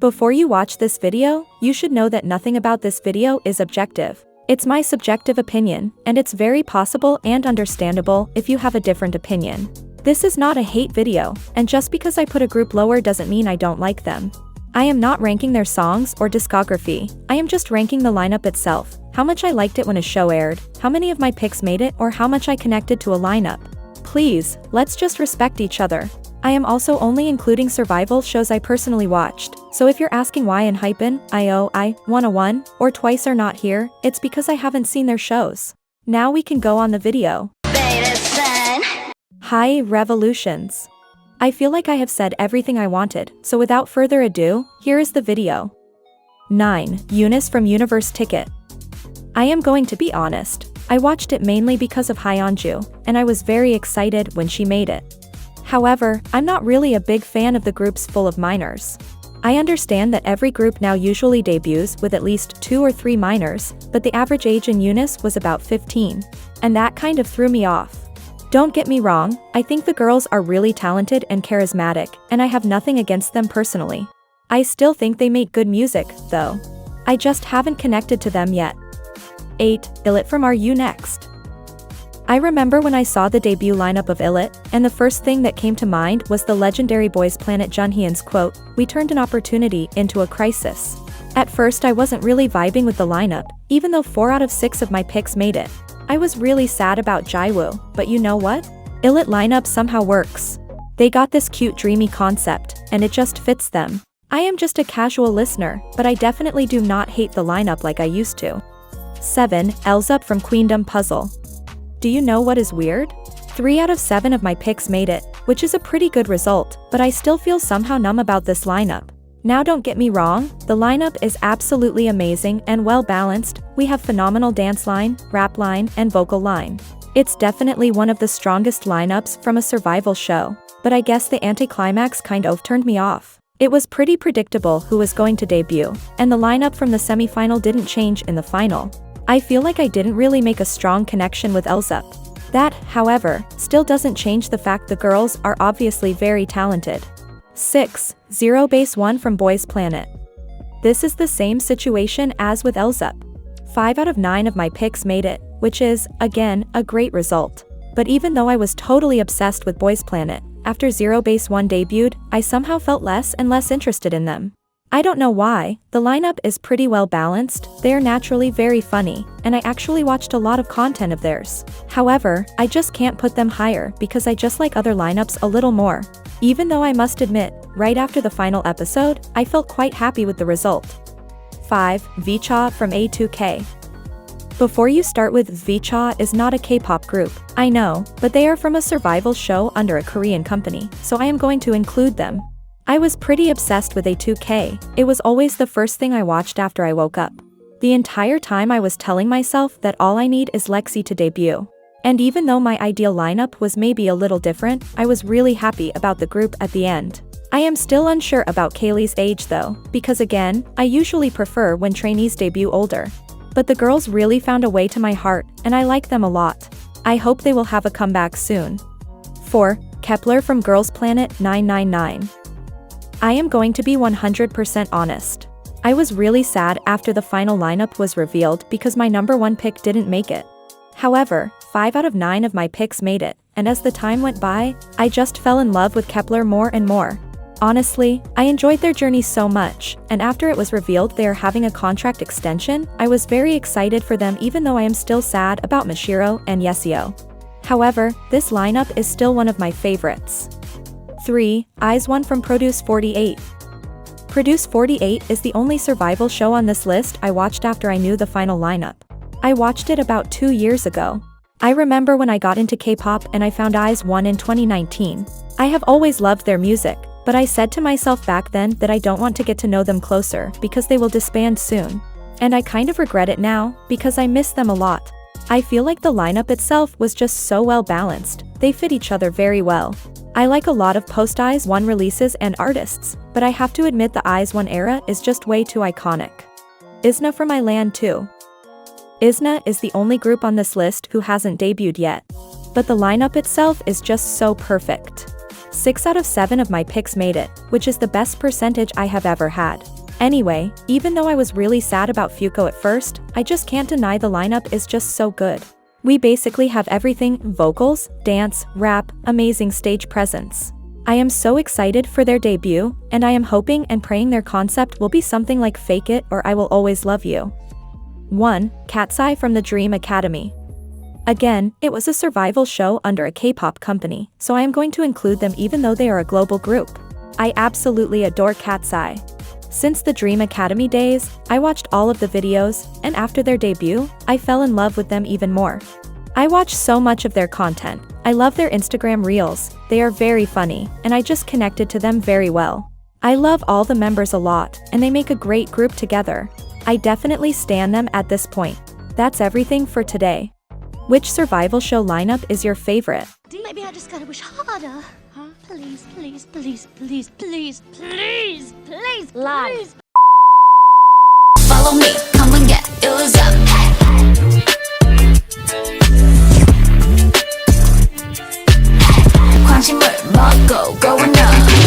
Before you watch this video, you should know that nothing about this video is objective. It's my subjective opinion, and it's very possible and understandable if you have a different opinion. This is not a hate video, and just because I put a group lower doesn't mean I don't like them. I am not ranking their songs or discography, I am just ranking the lineup itself, how much I liked it when a show aired, how many of my picks made it, or how much I connected to a lineup. Please, let's just respect each other. I am also only including survival shows I personally watched, so if you're asking why in Hypin, I, 101, or Twice are not here, it's because I haven't seen their shows. Now we can go on the video. Hi, Revolutions. I feel like I have said everything I wanted, so without further ado, here is the video. 9. Unice from Universe Ticket. I am going to be honest, I watched it mainly because of Hyunju, and I was very excited when she made it. However, I'm not really a big fan of the groups full of minors. I understand that every group now usually debuts with at least 2 or 3 minors, but the average age in Unice was about 15. And that kind of threw me off. Don't get me wrong, I think the girls are really talented and charismatic, and I have nothing against them personally. I still think they make good music, though. I just haven't connected to them yet. 8. Illit from runext. I remember when I saw the debut lineup of Illit, and the first thing that came to mind was the legendary boys planet Jungeun's quote, "We turned an opportunity into a crisis." At first I wasn't really vibing with the lineup, even though 4 out of 6 of my picks made it. I was really sad about jiwoo, but you know what? Illit lineup somehow works. They got this cute dreamy concept, and it just fits them. I am just a casual listener, but I definitely do not hate the lineup like I used to. 7. Elzup from Queendom Puzzle. Do you know what is weird? 3 out of 7 of my picks made it, which is a pretty good result, but I still feel somehow numb about this lineup. Now don't get me wrong, the lineup is absolutely amazing and well balanced. We have phenomenal dance line, rap line, and vocal line. It's definitely one of the strongest lineups from a survival show, but I guess the anticlimax kind of turned me off. It was pretty predictable who was going to debut, and the lineup from the semi-final didn't change in the final. I feel like I didn't really make a strong connection with Elzup. That, however, still doesn't change the fact the girls are obviously very talented. 6. Zero Base 1 from Boys Planet. This is the same situation as with Elzup. 5 out of 9 of my picks made it, which is, again, a great result. But even though I was totally obsessed with Boys Planet, after Zero Base 1 debuted, I somehow felt less and less interested in them. I don't know why, the lineup is pretty well balanced, they are naturally very funny, and I actually watched a lot of content of theirs. However, I just can't put them higher because I just like other lineups a little more. Even though I must admit, right after the final episode, I felt quite happy with the result. 5. Vicha from A2K. Before you start with, Vicha is not a K-pop group, I know, but they are from a survival show under a Korean company, so I am going to include them. I was pretty obsessed with A2K, it was always the first thing I watched after I woke up. The entire time I was telling myself that all I need is Lexi to debut. And even though my ideal lineup was maybe a little different, I was really happy about the group at the end. I am still unsure about Kaylee's age though, because again, I usually prefer when trainees debut older. But the girls really found a way to my heart, and I like them a lot. I hope they will have a comeback soon. 4. Kep1er from Girls Planet 999. I am going to be 100% honest. I was really sad after the final lineup was revealed because my number 1 pick didn't make it. However, 5 out of 9 of my picks made it, and as the time went by, I just fell in love with Kep1er more and more. Honestly, I enjoyed their journey so much, and after it was revealed they are having a contract extension, I was very excited for them even though I am still sad about Mashiro and Yeseo. However, this lineup is still one of my favorites. 3. IZ*ONE from Produce 48. Produce 48 is the only survival show on this list I watched after I knew the final lineup. I watched it about 2 years ago. I remember when I got into K-pop and I found IZ*ONE in 2019. I have always loved their music, but I said to myself back then that I don't want to get to know them closer because they will disband soon. And I kind of regret it now, because I miss them a lot. I feel like the lineup itself was just so well balanced, they fit each other very well. I like a lot of post-IZ*ONE releases and artists, but I have to admit the IZ*ONE era is just way too iconic. Isna from Iland too. Isna is the only group on this list who hasn't debuted yet. But the lineup itself is just so perfect. 6 out of 7 of my picks made it, which is the best percentage I have ever had. Anyway, even though I was really sad about Fuko at first, I just can't deny the lineup is just so good. We basically have everything: vocals, dance, rap, amazing stage presence. I am so excited for their debut, and I am hoping and praying their concept will be something like Fake It or I Will Always Love You. 1. Katseye from the Dream Academy. Again, it was a survival show under a K-pop company, so I am going to include them even though they are a global group. I absolutely adore Katseye. Since the Dream Academy days, I watched all of the videos, and after their debut, I fell in love with them even more. I watch so much of their content. I love their Instagram reels, they are very funny, and I just connected to them very well. I love all the members a lot, and they make a great group together. I definitely stan them at this point. That's everything for today. Which survival show lineup is your favorite? Maybe I just gotta wish harder. Huh? Please, please, please, please, please, please, please, please. Follow me, come and get it was up. 관심을 먹고 going up.